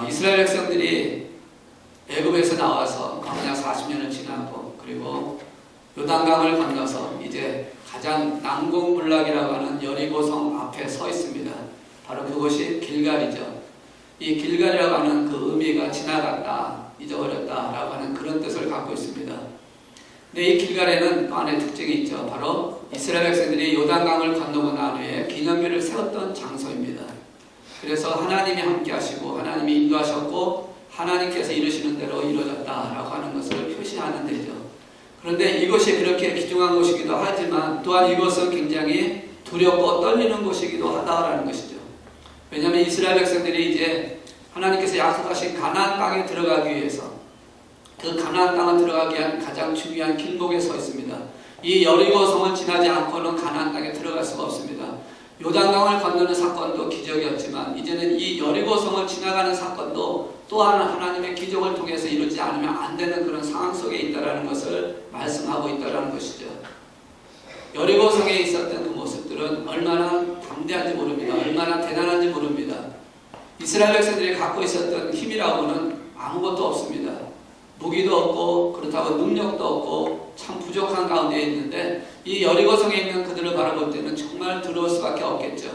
이스라엘 백성들이 애굽에서 나와서 광야 40년을 지나고 그리고 요단강을 건너서 이제 가장 난공불락이라고 하는 여리고성 앞에 서 있습니다. 바로 그곳이 길갈이죠. 이 길갈이라고 하는 그 의미가 지나갔다, 잊어버렸다라고 하는 그런 뜻을 갖고 있습니다. 근데 이 길갈에는 또 하나의 특징이 있죠. 바로 이스라엘 백성들이 요단강을 건너고 난 후에 기념비를 세웠던 장소입니다. 그래서 하나님이 함께 하시고 하나님이 인도하셨고 하나님께서 이루시는 대로 이루어졌다라고 하는 것을 표시하는 데죠. 그런데 이것이 그렇게 귀중한 곳이기도 하지만 또한 이것은 굉장히 두렵고 떨리는 곳이기도 하다라는 것이죠. 왜냐하면 이스라엘 백성들이 이제 하나님께서 약속하신 가나안 땅에 들어가기 위해서 그 가나안 땅에 들어가기 위한 가장 중요한 길목에 서 있습니다. 이 여리고성을 지나지 않고는 가나안 땅에 들어갈 수가 없습니다. 요단강을 건너는 사건도 기적이었지만 이제는 이 여리고성을 지나가는 사건도 또한 하나님의 기적을 통해서 이루지 않으면 안 되는 그런 상황 속에 있다는 것을 말씀하고 있다는 것이죠. 여리고성에 있었던 그 모습들은 얼마나 담대한지 모릅니다. 얼마나 대단한지 모릅니다. 이스라엘 백성들이 갖고 있었던 힘이라고는 아무것도 없습니다. 무기도 없고 그렇다고 능력도 없고 참 부족한 가운데 있는데 이 여리고성에 있는 그들을 바라볼 때는 정말 두려울 수밖에 없겠죠.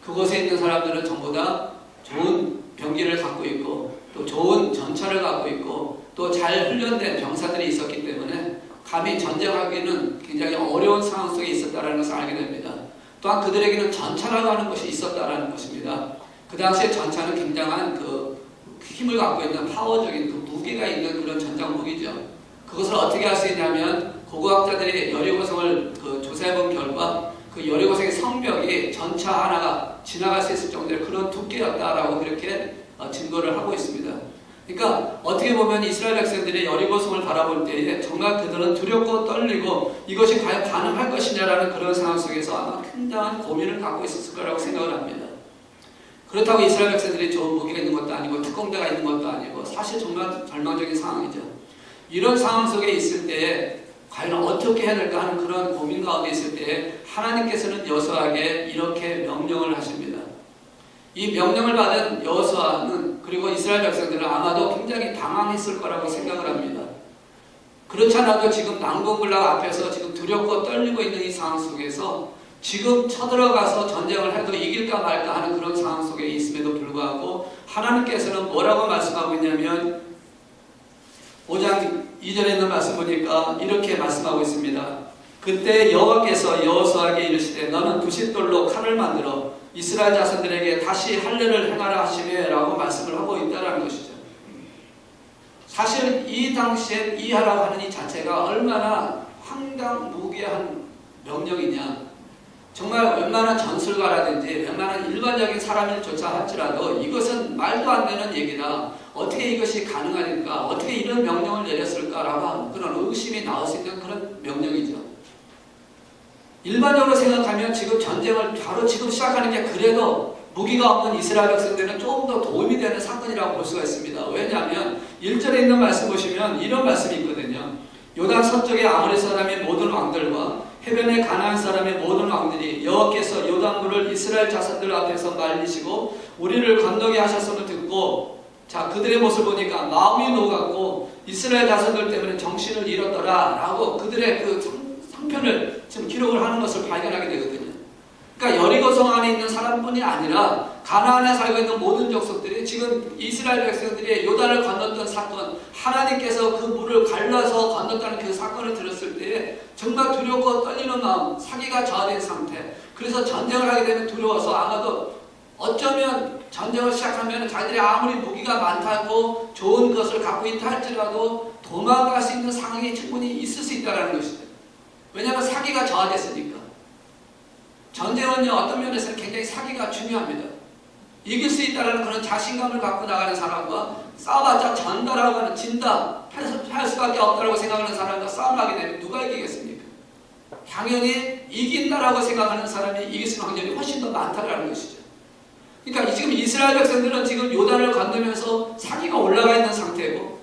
그곳에 있는 사람들은 전부 다 좋은 병기를 갖고 있고 또 좋은 전차를 갖고 있고 또 잘 훈련된 병사들이 있었기 때문에 감히 전쟁하기는 굉장히 어려운 상황 속에 있었다는 것을 알게 됩니다. 또한 그들에게는 전차라고 하는 것이 있었다는 것입니다. 그 당시에 전차는 굉장한 그 힘을 갖고 있는 파워적인 그 무기가 있는 그런 전장 무기죠. 그것을 어떻게 할 수 있냐면 고고학자들이 여리고성을 조사해본 결과 그 여리고성의 성벽이 전차 하나가 지나갈 수 있을 정도의 그런 두께였다라고 그렇게 증거를 하고 있습니다. 그러니까 어떻게 보면 이스라엘 백성들이 여리고성을 바라볼 때에 정말 그들은 두렵고 떨리고 이것이 과연 가능할 것이냐라는 그런 상황 속에서 아마 굉장한 고민을 갖고 있었을 거라고 생각을 합니다. 그렇다고 이스라엘 백성들이 좋은 무기가 있는 것도 아니고 특공대가 있는 것도 아니고 사실 정말 절망적인 상황이죠. 이런 상황 속에 있을 때에 과연 어떻게 해야 될까 하는 그런 고민 가운데 있을 때에 하나님께서는 여호수아에게 이렇게 명령을 하십니다. 이 명령을 받은 여호수아는 그리고 이스라엘 백성들은 아마도 굉장히 당황했을 거라고 생각을 합니다. 그렇지 않아도 지금 난공불락 앞에서 지금 두렵고 떨리고 있는 이 상황 속에서 지금 쳐들어가서 전쟁을 해도 이길까 말까 하는 그런 상황 속에 있음에도 불구하고 하나님께서는 뭐라고 말씀하고 있냐면 5장 2절에 있는 말씀 보니까 이렇게 말씀하고 있습니다. 그때 여호와께서 여호수아에게 이르시되 너는 부싯돌로 칼을 만들어 이스라엘 자손들에게 다시 할례를 행하라 하시매 라고 말씀을 하고 있다는 것이죠. 사실 이 당시에 이하라고 하는 이 자체가 얼마나 황당무계한 명령이냐. 정말 웬만한 전술가라든지 웬만한 일반적인 사람일조차 할지라도 이것은 말도 안 되는 얘기다. 어떻게 이것이 가능하니까 어떻게 이런 명령을 내렸을까라고 하는 그런 의심이 나올 수 있는 그런 명령이죠. 일반적으로 생각하면 지금 전쟁을 바로 지금 시작하는 게 그래도 무기가 없는 이스라엘 백성들은 조금 더 도움이 되는 사건이라고 볼 수가 있습니다. 왜냐하면 1절에 있는 말씀 보시면 이런 말씀이 있거든요. 요단 서쪽의 아모리 사람의 모든 왕들과 해변의 가나안 사람의 모든 왕들이 여호와께서 요단물을 이스라엘 자손들 앞에서 말리시고 우리를 건너게 하셨음을 듣고 자 그들의 모습을 보니까 마음이 녹았고 이스라엘 자손들 때문에 정신을 잃었더라 라고 그들의 그 상편을 지금 기록을 하는 것을 발견하게 되거든요. 그러니까 여리고성 안에 있는 사람뿐이 아니라 가나안에 살고 있는 모든 족속들이 지금 이스라엘 백성들이 요단을 건넜던 사건, 하나님께서 그 물을 갈라서 건넜다는 그 사건을 들었을 때 정말 두렵고 떨리는 마음, 사기가 저하된 상태, 그래서 전쟁을 하게 되면 두려워서 아마도 어쩌면 전쟁을 시작하면 자기들이 아무리 무기가 많다고 좋은 것을 갖고 있다 할지라도 도망갈 수 있는 상황이 충분히 있을 수 있다는 것이죠. 왜냐하면 사기가 저하됐으니까. 전쟁은요 어떤 면에서는 굉장히 사기가 중요합니다. 이길 수 있다는 그런 자신감을 갖고 나가는 사람과 싸워봤자 전다라고 하는 진다 할 수밖에 없다고 생각하는 사람과 싸움을 하게 되면 누가 이기겠습니까? 당연히 이긴다라고 생각하는 사람이 이길 수 있는 확률이 훨씬 더 많다라는 것이죠. 그러니까 지금 이스라엘 백성들은 지금 요단을 건너면서 사기가 올라가 있는 상태고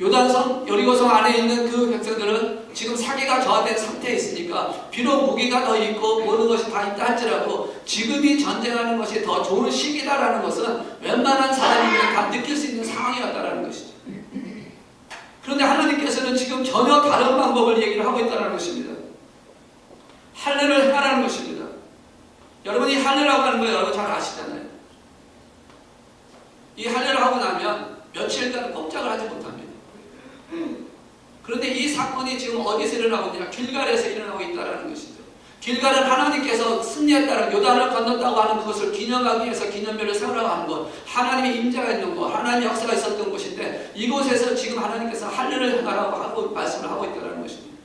요단성 여리고성 안에 있는 그 백성들은 지금 사기가 저하된 상태에 있으니까 비록 무기가 더 있고 모든 것이 다 있다 할지라도 지금이 전쟁하는 것이 더 좋은 시기다라는 것은 웬만한 사람이면 다 느낄 수 있는 상황이었다는 것이죠. 그런데 하나님께서는 지금 전혀 다른 방법을 얘기를 하고 있다는 것입니다. 할례를 행하라는 것입니다. 여러분이 할례라고 하는 거 여러분 잘 아시잖아요. 이 할례를 하고 나면 며칠간 꼼짝을 하지 못합니다. 그런데 이 사건이 지금 어디서 일어나고 있냐? 길갈에서 일어나고 있다는 것이죠. 길갈은 하나님께서 승리했다는, 요단을 건넜다고 하는 그것을 기념하기 위해서 기념별을 세우라고 하는 것, 하나님의 임재가 있는 것, 하나님의 역사가 있었던 곳인데 이곳에서 지금 하나님께서 할례를 행하라고 하고 말씀을 하고 있다는 것입니다.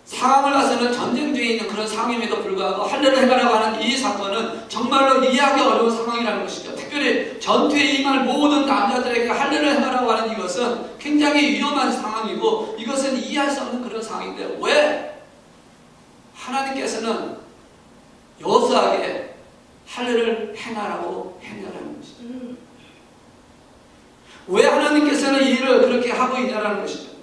상황을 봐서는 전쟁 중에 있는 그런 상황임에도 불구하고 할례를 행하라고 하는 이 사건은 정말로 이해하기 어려운 상황이라는 것이죠. 특별히 전투에 임할 모든 남자들에게 할례를 행하라고 하는 이것은 굉장히 위험한 상황이고 이것은 이해할 수 없는 그런 상황인데 왜 하나님께서는 여호수아에게 할례를 행하라고 행하라는 것이죠. 왜 하나님께서는 이 일을 그렇게 하고 있냐는 것이죠.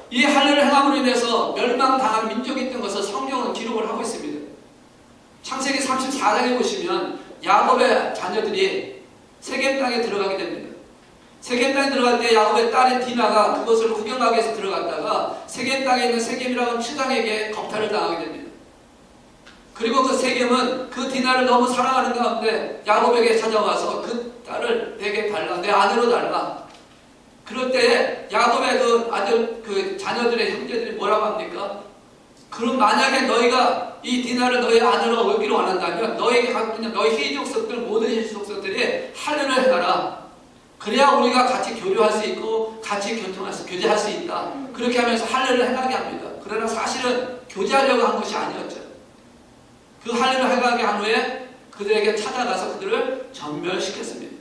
이 할례를 행함으로 인해서 멸망당한 민족이 있던 것을 성경은 기록을 하고 있습니다. 창세기 34장에 보시면 야곱의 자녀들이 세겜 땅에 들어가게 됩니다. 세겜 땅에 들어갈 때 야곱의 딸인 디나가 그것을 구경하기 위해서 들어갔다가 세겜 땅에 있는 세겜이라는 추장에게 겁탈을 당하게 됩니다. 그리고 그 세겜은 그 디나를 너무 사랑하는 가운데 야곱에게 찾아와서 그 딸을 내게 달라, 내 아내로 달라. 그럴 때 야곱의 그 아들, 그 자녀들의 형제들이 뭐라고 합니까? 그럼 만약에 너희가 이 디나를 너희 아내로 얻기로 원한다면 너에게 갖고 있는 너희 희족속들 모든 희족속들이 할례를 해가라. 그래야 우리가 같이 교류할 수 있고 같이 교제할 수 있다. 그렇게 하면서 할례를 행하게 합니다. 그러나 사실은 교제하려고 한 것이 아니었죠. 그 할례를 행하게 한 후에 그들에게 찾아가서 그들을 전멸시켰습니다.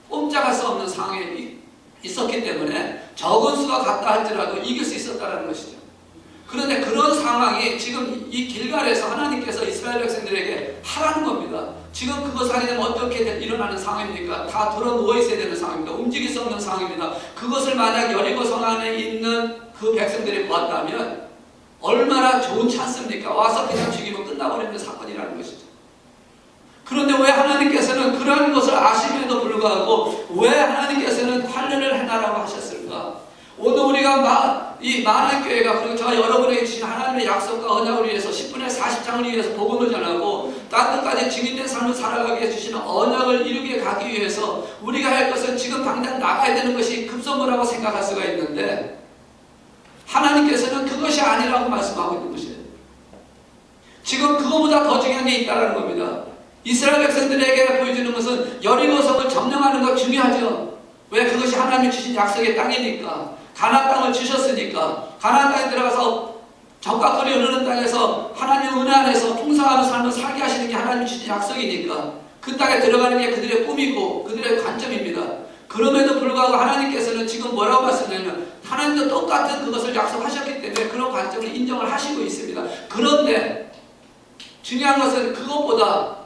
꼼짝할 수 없는 상황에 있었기 때문에 적은 수가 같다 할지라도 이길 수 있었다는 것이죠. 그런데 그런 상황이 지금 이 길갈에서 하나님께서 이스라엘 백성들에게 하라는 겁니다. 지금 그것을 하게 되면 어떻게 일어나는 상황입니까? 다 돌아 누워 있어야 되는 상황입니다. 움직일 수 없는 상황입니다. 그것을 만약 여리고 성 안에 있는 그 백성들이 보았다면 얼마나 좋은 찬스입니까? 와서 그냥 죽이면 끝나버리는 사건이라는 것이죠. 그런데 왜 하나님께서는 그러한 것을 아심에도 불구하고 왜 하나님께서는 할례를 행하라고 하셨을까? 오늘 우리가 이 만안교회가 그리고 저 여러분에게 주신 하나님의 약속과 언약을 위해서 10분의 40장을 위해서 복음을 전하고 땅 끝까지 증인된 삶을 살아가기 위해 주시는 언약을 이루게 가기 위해서 우리가 할 것은 지금 당장 나가야 되는 것이 급선무라고 생각할 수가 있는데 하나님께서는 그것이 아니라고 말씀하고 있는 것이에요. 지금 그거보다 더 중요한 게 있다는 겁니다. 이스라엘 백성들에게 보여주는 것은 여리고성을 점령하는 것 중요하죠. 왜? 그것이 하나님이 주신 약속의 땅이니까. 가나안 땅을 주셨으니까. 가나안 땅에 들어가서 적각거리 흐르는 땅에서 하나님 은혜 안에서 풍성한 삶을 살게 하시는 게 하나님이 주신 약속이니까. 그 땅에 들어가는 게 그들의 꿈이고 그들의 관점입니다. 그럼에도 불구하고 하나님께서는 지금 뭐라고 말씀하냐면 하나님도 똑같은 그것을 약속하셨기 때문에 그런 관점을 인정을 하시고 있습니다. 그런데 중요한 것은 그것보다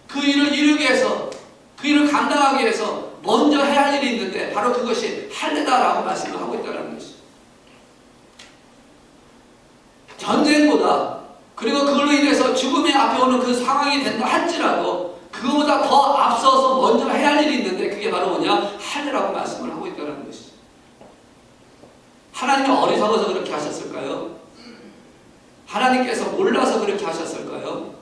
그 일을 이루기 위해서 그 일을 감당하기 위해서 먼저 해야 할 일이 있는데 바로 그것이 할례다라고 말씀을 하고 있다는 것이죠. 전쟁보다 그리고 그걸로 인해서 죽음의 앞에 오는 그 상황이 된다 할지라도 그거보다 더 앞서서 먼저 해야 할 일이 있는데 그게 바로 뭐냐? 할례라고 말씀을 하고 있다는 것이죠. 하나님이 어리석어서 그렇게 하셨을까요? 하나님께서 몰라서 그렇게 하셨을까요?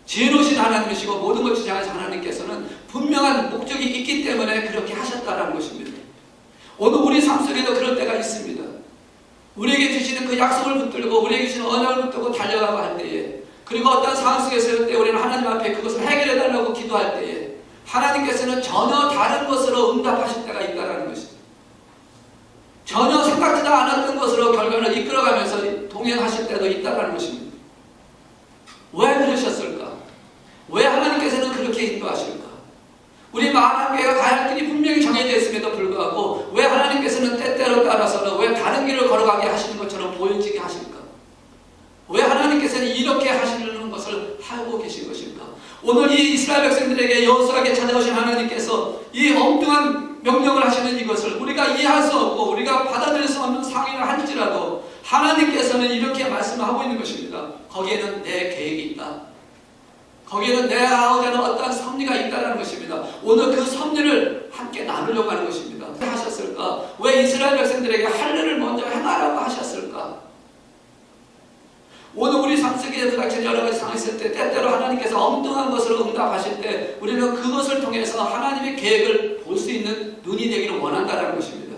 지혜로우신 하나님이시고 모든 것 주장하신 하나님께서는 분명한 목적이 있기 때문에 그렇게 하셨다는 것입니다. 오늘 우리 삶 속에도 그럴 때가 있습니다. 우리에게 주시는 그 약속을 붙들고 우리에게 주시는 언약을 붙들고 달려가고 할 때에 그리고 어떤 상황 속에 있을 때 우리는 하나님 앞에 그것을 해결해달라고 기도할 때에 하나님께서는 전혀 다른 것으로 응답하실 때가 있다는 것입니다. 전혀 생각지도 않았던 것으로 결과를 이끌어가면서 동행하실 때도 있다는 것입니다. 왜 그러셨을까? 왜 하나님께서는 그렇게 인도하실까? 우리 만안교회가 가야 할 길이 분명히 정해져 있음에도 불구하고 왜 하나님께서는 때때로 따라서는 왜 다른 길을 걸어가게 하시는 것처럼 보여지게 하실까? 왜 하나님께서는 이렇게 하시는 것을 하고 계신 것일까? 오늘 이 이스라엘 백성들에게 여호수아에게 찾아오신 하나님께서 이 엉뚱한 명령을 하시는 이것을 우리가 이해할 수 없고 우리가 받아들일 수 없는 상황이라 할지라도 하나님께서는 이렇게 말씀을 하고 있는 것입니다. 거기에는 내 계획이 있다. 거기에는 내가 하는 어떠한 섭리가 있다는 것입니다. 오늘 그 섭리를 함께 나누려고 하는 것입니다. 왜 하셨을까? 왜 이스라엘 백성들에게 할례를 먼저 행하라고 하셨을까? 오늘 우리 삶 속에도 같이 여러 가지 상황이 있을 때 때때로 하나님께서 엉뚱한 것으로 응답하실 때 우리는 그것을 통해서 하나님의 계획을 볼 수 있는 눈이 되기를 원한다는 것입니다.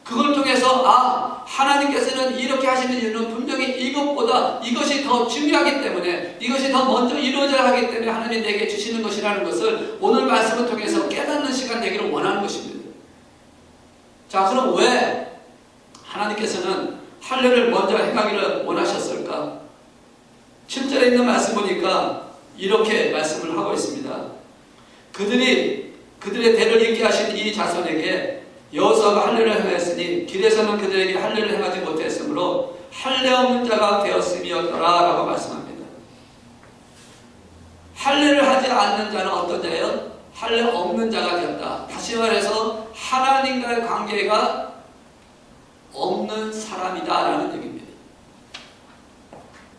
그걸 통해서 하나님께서는 이렇게 하시는 이유는 분명히 이것보다 이것이 더 중요하기 때문에 이것이 더 먼저 이루어져야 하기 때문에 하나님이 내게 주시는 것이라는 것을 오늘 말씀을 통해서 깨닫는 시간 되기를 원하는 것입니다. 자, 그럼 왜 하나님께서는 할례를 먼저 행하기를 원하셨을까? 7절에 있는 말씀 보니까 이렇게 말씀을 하고 있습니다. 그들의 대를 잇게 하신 이 자손에게 여호수아가 할례를 행하였으니 길에서는 그들에게 할례를 행하지 못했으므로 할례 없는 자가 되었음이었더라 라고 말씀합니다. 할례를 하지 않는 자는 어떤 자예요? 할례 없는 자가 되었다. 다시 말해서 하나님과의 관계가 없는 사람이다 라는 얘기입니다.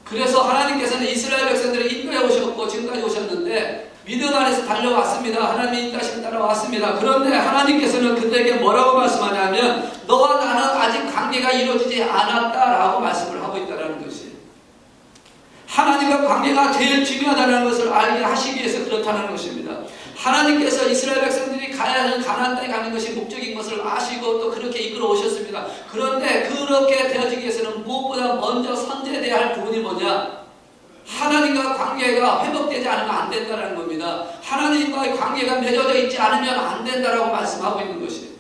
그래서 하나님께서는 이스라엘 백성들을 인도해 오셨고 지금까지 오셨는데 믿음 안에서 달려왔습니다. 하나님의 인도하심 따라왔습니다. 그런데 하나님께서는 그들에게 뭐라고 말씀하냐면 너와 나는 아직 관계가 이루어지지 않았다라고 말씀을 하고 있다는 것이 하나님과 관계가 제일 중요하다는 것을 알게 하시기 위해서 그렇다는 것입니다. 하나님께서 이스라엘 백성들이 가야 하는 가나안 땅에 가는 것이 목적인 것을 아시고 또 그렇게 이끌어 오셨습니다. 그런데 그렇게 되어지기 위해서는 무엇보다 먼저 선제되어야 할 부분이 뭐냐? 하나님과 관계가 회복되지 않으면 안 된다는 겁니다. 하나님과의 관계가 맺어져 있지 않으면 안 된다라고 말씀하고 있는 것이에요.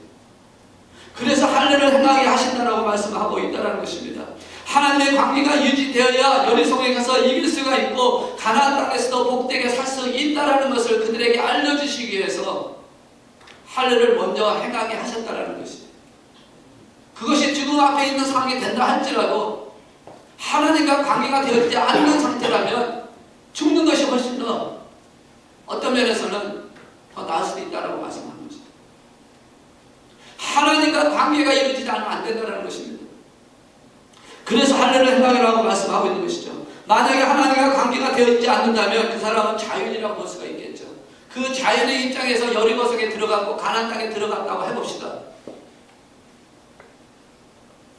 그래서 할례를 행하게 하신다라고 말씀하고 있다는 것입니다. 하나님의 관계가 유지되어야 여리송에 가서 이길 수가 있고 가나안 땅에서도 복되게 살 수 있다는 것을 그들에게 알려주시기 위해서 할례를 먼저 행하게 하셨다는 것이에요. 그것이 죽음 앞에 있는 상황이 된다 할지라도 하나님과 관계가 되어지지 않는 상태라면 죽는 것이 훨씬 더 어떤 면에서는 더 나을 수도 있다고 말씀하는 것입니다. 하나님과 관계가 이루어지지 않으면 안 된다는 것입니다. 그래서 할례를 행하라고 말씀하고 있는 것이죠. 만약에 하나님과 관계가 되어있지 않는다면 그 사람은 자연이라고 볼 수가 있겠죠. 그 자연의 입장에서 여리고성에 들어갔고 가나안 땅에 들어갔다고 해봅시다.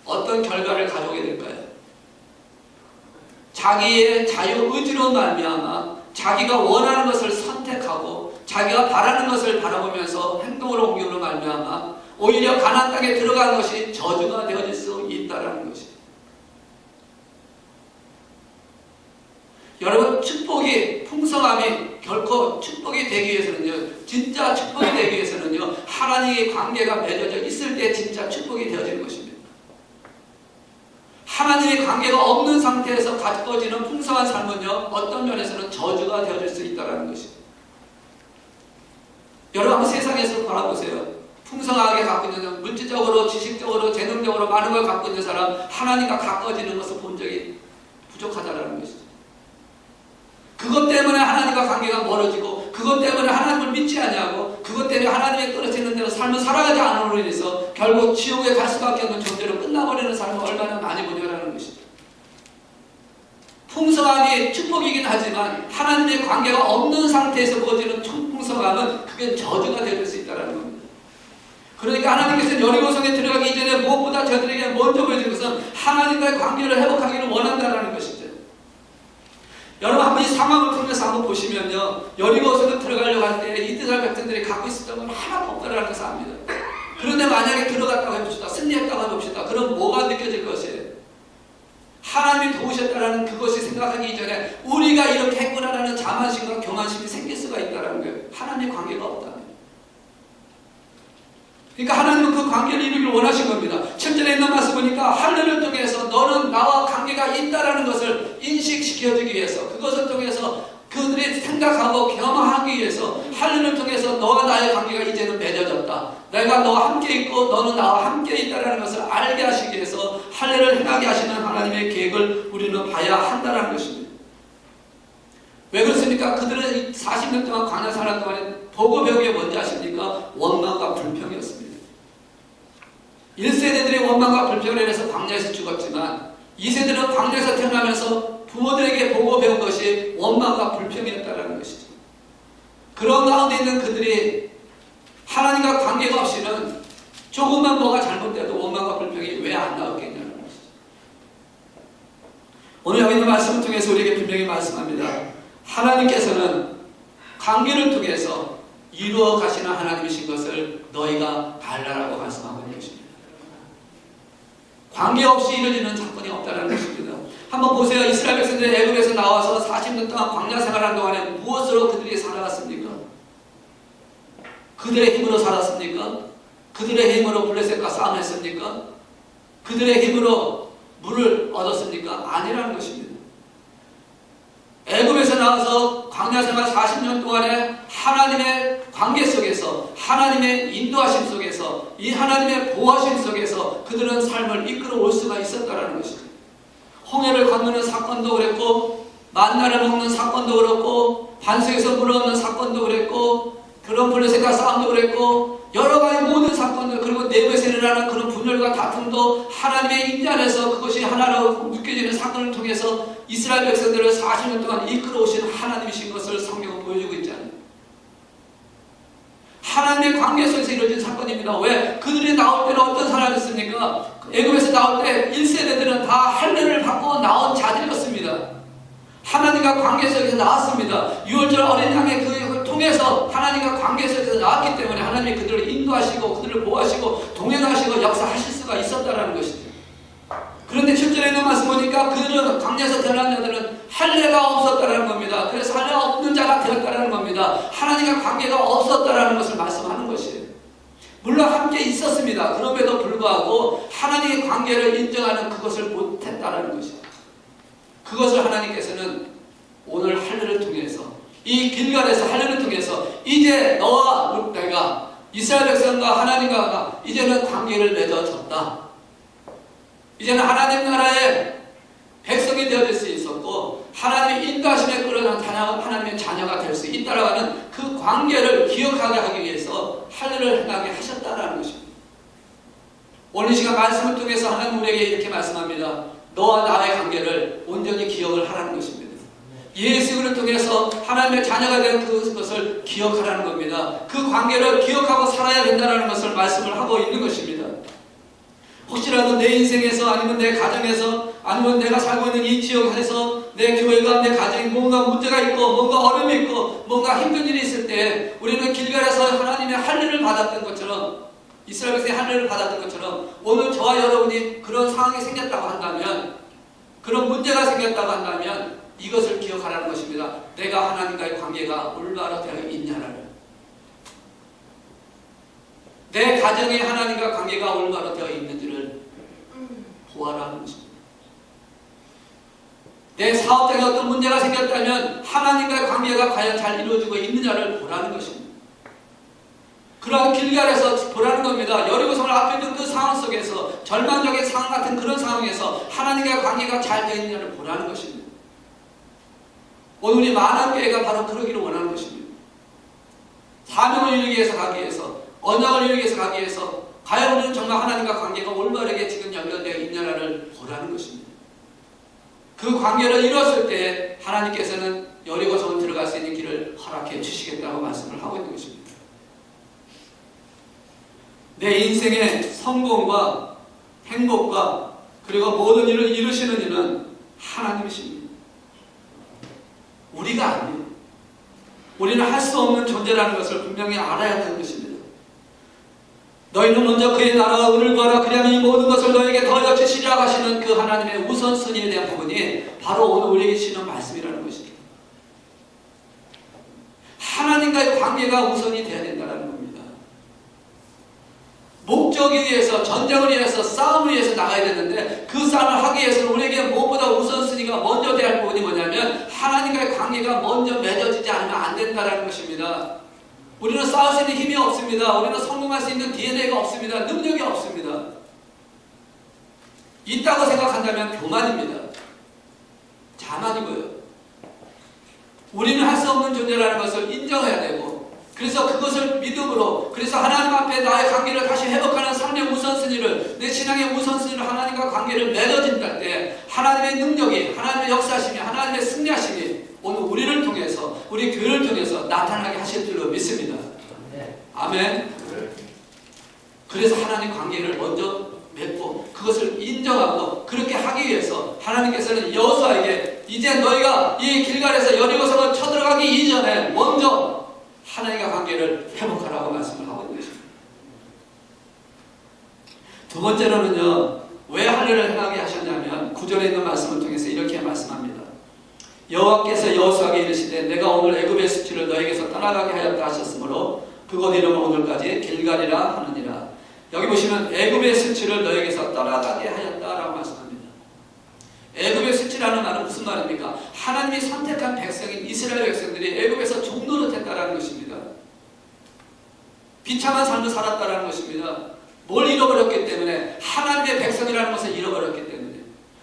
어떤 결과를 가져오게 될까요? 자기의 자유의지로 말미암아 자기가 원하는 것을 선택하고 자기가 바라는 것을 바라보면서 행동으로 옮기므로 말미암아 오히려 가나안 땅에 들어간 것이 저주가 되어질 수 있다는 것이. 여러분, 축복이 풍성함이 결코 축복이 되기 위해서는요, 진짜 축복이 되기 위해서는요, 하나님의 관계가 맺어져 있을 때 진짜 축복이 되어지는 것입니다. 하나님의 관계가 없는 상태에서 가져지는 풍성한 삶은요, 어떤 면에서는 저주가 되어질 수 있다는 것입니다. 여러분, 한번 세상에서 바라보세요. 풍성하게 갖고 있는, 물질적으로, 지식적으로, 재능적으로 많은 걸 갖고 있는 사람, 하나님과 가까워지는 것을 본 적이 부족하다는 것이죠. 그것 때문에 하나님과 관계가 멀어지고, 그것 때문에 하나님을 믿지 않냐고, 그것 때문에 하나님의 떨어지는 대로 삶을 살아가지 않음으로 인해서 결국 지옥에 갈 수밖에 없는 존재로 끝나버리는 삶을 얼마나 많이 보내라는 것이죠. 풍성함이 축복이긴 하지만 하나님의 관계가 없는 상태에서 부어지는 풍성함은 그게 저주가 될 수 있다는 겁니다. 그러니까 하나님께서 여리고성에 들어가기 이전에 무엇보다 저들에게 먼저 보여준 것은 하나님과의 관계를 회복하기를 원한다는 것이죠. 여러분, 한번 이 상황을 통해서 한번 보시면요, 여리고성에 들어가려고 할 때 이스라엘 백성들이 갖고 있었던 건 하나도 없다라는 것을 압니다. 그런데 만약에 들어갔다고 해봅시다. 승리했다고 해봅시다. 그럼 뭐가 느껴질 것이에요? 하나님이 도우셨다라는 그것이 생각하기 이전에 우리가 이렇게 했구나라는 자만심과 교만심이 생길 수가 있다는 거예요. 하나님의 관계가 없다면. 그러니까 하나님은 그 관계를 이루기를 원하신 겁니다. 7절에 있는 말씀 보니까 할례를 통해서 너는 나와 관계가 있다라는 것을 인식시켜주기 위해서, 그것을 통해서 그들이 생각하고 경험하기 위해서 할례를 통해서 너와 나의 관계가 이제는 맺어졌다. 내가 너와 함께 있고 너는 나와 함께 있다는 것을 알게 하시기 위해서 할례를 행하게 하시는 하나님의 계획을 우리는 봐야 한다는 것입니다. 왜 그렇습니까? 그들은 40년 동안 광야 생활 동안에 보고 배운 게 뭔지 아십니까? 원망과 불평이었습니다. 1세대들의 원망과 불평을 인해서 광야에서 죽었지만 2세대는 광야에서 태어나면서 부모들에게 보고 배운 것이 원망과 불평이었다는 것이죠. 그런 가운데 있는 그들이 하나님과 관계가 없이는 조금만 뭐가 잘못돼도 원망과 불평이 왜 안 나왔겠냐는 것이죠. 오늘 여기 있는 말씀을 통해서 우리에게 분명히 말씀합니다. 하나님께서는 관계를 통해서 이루어 가시는 하나님이신 것을 너희가 알라라고 말씀하고 있는 것입니다. 관계 없이 이루어지는 사건이 없다는 것입니다. 한번 보세요. 이스라엘 백성들이 애굽에서 나와서 40년 동안 광야 생활한 동안에 무엇으로 그들이 살아갔습니까? 그들의 힘으로 살았습니까? 그들의 힘으로 블레셋과 싸움했습니까? 그들의 힘으로 물을 얻었습니까? 아니라는 것입니다. 애굽에서 나와서 광야 생활 40년 동안에 하나님의 관계 속에서, 하나님의 인도하심 속에서, 이 하나님의 보호하심 속에서 그들은 삶을 이끌어 올 수가 있었다는 것이죠. 홍해를 건너는 사건도 그랬고, 만나를 먹는 사건도 그렇고, 반석에서 물을 얻는 사건도 그랬고, 그런 블레셋과 싸움도 그랬고, 여러 가지 모든 사건들, 그리고 내부에서 일어나는 그런 분열과 다툼도 하나님의 인도 안에서 그것이 하나로 묶여지는 사건을 통해서 이스라엘 백성들을 40년 동안 이끌어 오신 하나님이신 것을 성경은 보여주고 있잖아요. 하나님의 관계 속에서 이루어진 사건입니다. 왜? 그들이 나올 때는 어떤 사람이었습니까? 애굽에서 나올 때 1세대들은 다 할례를 받고 나온 자들이었습니다. 하나님과 관계 속에서 나왔습니다. 6월절 어린 양의 그 통해서 하나님과 관계 속에서 나왔기 때문에 하나님이 그들을 인도하시고 그들을 보호하시고 동행하시고 역사하실 수가 있었다는 것이죠. 그런데 7절에 있는 말씀 보니까 그들은 광야에서 태어난 자들은 할례가 없었다는 겁니다. 그래서 할례가 없는 자가 되었다는 겁니다. 하나님과 관계가 없었다는 것을 말씀하는 것이에요. 물론 함께 있었습니다. 그럼에도 불구하고 하나님의 관계를 인정하는 그것을 못했다는 것이죠. 그것을 하나님께서는 오늘 할례를 통해서, 이 길갈에서 할례를 통해서 이제 너와 내가 이스라엘 백성과 하나님과 이제는 관계를 맺어졌다. 이제는 하나님 나라의 백성이 되어질 수 있었고 하나님의 인도하심에 끌어난 하나님의 자녀가 될 수 있다라고 하는 그 관계를 기억하게 하기 위해서 할례를 행하게 하셨다라는 것입니다. 오늘 시간 말씀을 통해서 하나님 우리에게 이렇게 말씀합니다. 너와 나의 관계를 온전히 기억을 하라는 것입니다. 예수를 통해서 하나님의 자녀가 된 그것을 기억하라는 겁니다. 그 관계를 기억하고 살아야 된다는 것을 말씀을 하고 있는 것입니다. 혹시라도 내 인생에서 아니면 내 가정에서 아니면 내가 살고 있는 이 지역에서 내 교회가 내 가정에 뭔가 문제가 있고 뭔가 어려움이 있고 뭔가 힘든 일이 있을 때 우리는 길갈에서 하나님의 할례를 받았던 것처럼 이스라엘 백성이 할례를 받았던 것처럼 오늘 저와 여러분이 그런 상황이 생겼다고 한다면 그런 문제가 생겼다고 한다면 이것을 기억하라는 것입니다. 내가 하나님과의 관계가 올바로 되어 있냐를, 내 가정에 하나님과 관계가 올바로 되어 있는지를 보아라는 것입니다. 내 사업장에 어떤 문제가 생겼다면 하나님과의 관계가 과연 잘 이루어지고 있느냐를 보라는 것입니다. 그러한 길갈에서 보라는 겁니다. 여리고성을 앞에 있는 그 상황 속에서 절망적인 상황 같은 그런 상황에서 하나님과의 관계가 잘 되어 있느냐를 보라는 것입니다. 오늘 우리 만왕교회가 바로 그러기를 원하는 것입니다. 사명을 이루기 위해서 가기 위해서, 언약을 이루기 위해서 가기 위해서 과연 우리는 정말 하나님과 관계가 올바르게 지금 연결되어 있느냐를 보라는 것입니다. 그 관계를 이뤘을 때 하나님께서는 여리고성을 들어갈 수 있는 길을 허락해 주시겠다고 말씀을 하고 있는 것입니다. 내 인생의 성공과 행복과 그리고 모든 일을 이루시는 이는 하나님이십니다. 우리가 아니에요. 우리는 할 수 없는 존재라는 것을 분명히 알아야 하는 것입니다. 너희는 먼저 그의 나라와 의를 구하라. 그리하면 이 모든 것을 너에게 더하여 주시리라 하시는 그 하나님의 우선순위에 대한 부분이 바로 오늘 우리에게 주시는 말씀이라는 것입니다. 하나님과의 관계가 우선이 되어야 된다는 겁니다. 목적이 위해서, 전쟁을 위해서, 싸움을 위해서 나가야 되는데 그 싸움을 하기 위해서는 우리에게 무엇보다 우선순위가 먼저 돼야 할 부분이 뭐냐면 하나님과의 관계가 먼저 맺어지지 않으면 안 된다는 것입니다. 우리는 싸울 수 있는 힘이 없습니다. 우리는 성공할 수 있는 DNA가 없습니다. 능력이 없습니다. 있다고 생각한다면 교만입니다. 자만이고요. 우리는 할 수 없는 존재라는 것을 인정해야 되고, 그래서 그래서 그것을 믿음으로, 그래서 하나님 앞에 나의 관계를 다시 회복하는 삶의 우선순위를, 내 신앙의 우선순위를 하나님과 관계를 맺어진다 때 하나님의 능력이, 하나님의 역사심이, 하나님의 승리하심이 오늘 우리를 통해서, 우리 교회를 통해서 나타나게 하실 줄로 믿습니다. 아멘. 그래서 하나님 관계를 먼저 맺고 그것을 인정하고 그렇게 하기 위해서 하나님께서는 여호수아에게 이제 너희가 이 길갈에서 여리고성을 쳐들어가기 이전에 먼저 하나님과 관계를 회복하라고 말씀을 하고 있는 것입니다. 두 번째로는요, 왜 할례를 행하게 하셨냐면 9절에 있는 말씀을 통해서 이렇게 말씀합니다. 여호와께서 여호수아에게 이르시되 내가 오늘 애굽의 수치를 너에게서 떠나가게 하였다 하셨으므로 그곳 이름은 오늘까지 길갈이라 하느니라. 여기 보시면 애굽의 수치를 너에게서 떠나가게 하였다라고 말씀합니다. 애굽의 수치라는 말은 무슨 말입니까? 하나님이 선택한 백성인 이스라엘 백성들이 애굽에서 종노릇했다라는 것입니다. 비참한 삶을 살았다라는 것입니다. 뭘 잃어버렸기 때문에? 하나님의 백성이라는 것을 잃어버렸기 때문에,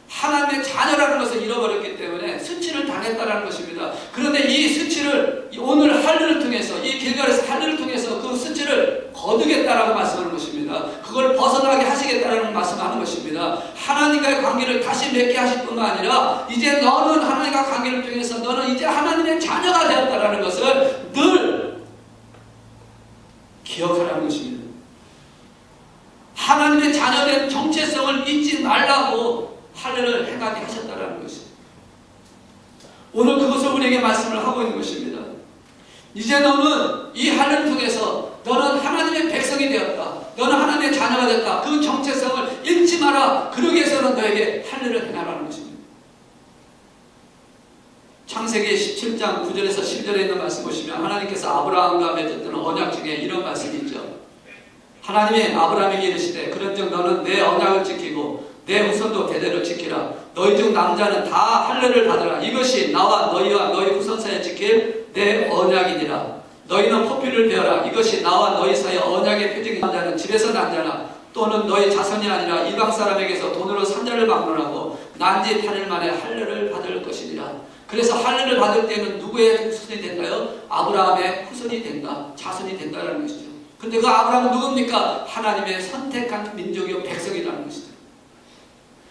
하나님의 자녀라는 것을 잃어버렸기 때문에 수치를 당했다라는 것입니다. 그런데 이 수치를 오늘 할례를 통해서, 이 길갈에서 할례를 통해서 그 수치를 거두겠다라고 말씀하는 것입니다. 그걸 벗어나게 하시겠다라는 말씀하는 것입니다. 하나님과의 관계를 다시 맺게 하실 뿐만 아니라 이제 너는 하나님과 관계를 통해서 너는 이제 하나님의 자녀가 되었다라는 것을 늘 기억하라는 것입니다. 하나님의 자녀된 정체성을 잊지 말라고 할례를 행하게 하셨다라는 것입니다. 오늘 그것을 우리에게 말씀을 하고 있는 것입니다. 이제 너는 이 할례를 통해서 너는 하나님의 백성이 되었다. 너는 하나님의 자녀가 됐다. 그 정체성을 잃지 마라. 그러기 위해서는 너에게 할례를 행하라는 것입니다. 창세기 17장 9절에서 10절에 있는 말씀 보시면 하나님께서 아브라함과 맺었던 언약 중에 이런 말씀이 있죠. 하나님이 아브라함에게 이르시되 그런즉 너는 내 언약을 지키고 내 후손도 대대로 지키라. 너희 중 남자는 다 할례를 받으라. 이것이 나와 너희와 너희 후손 사이에 지킬 내 언약이니라. 너희는 포피를 베어라. 이것이 나와 너희 사이 언약의 표징이 남자는 집에서 난 자나 또는 너희 자손이 아니라 이방 사람에게서 돈으로 산자를 방문하고 난지 8일 만에 할례를 받을 것이니라. 그래서 할례를 받을 때는 누구의 후손이 된다요? 아브라함의 후손이 된다. 자손이 된다는 것이죠. 근데 그 아브라함은 누굽니까? 하나님의 선택한 민족이요 백성이라는 것이죠.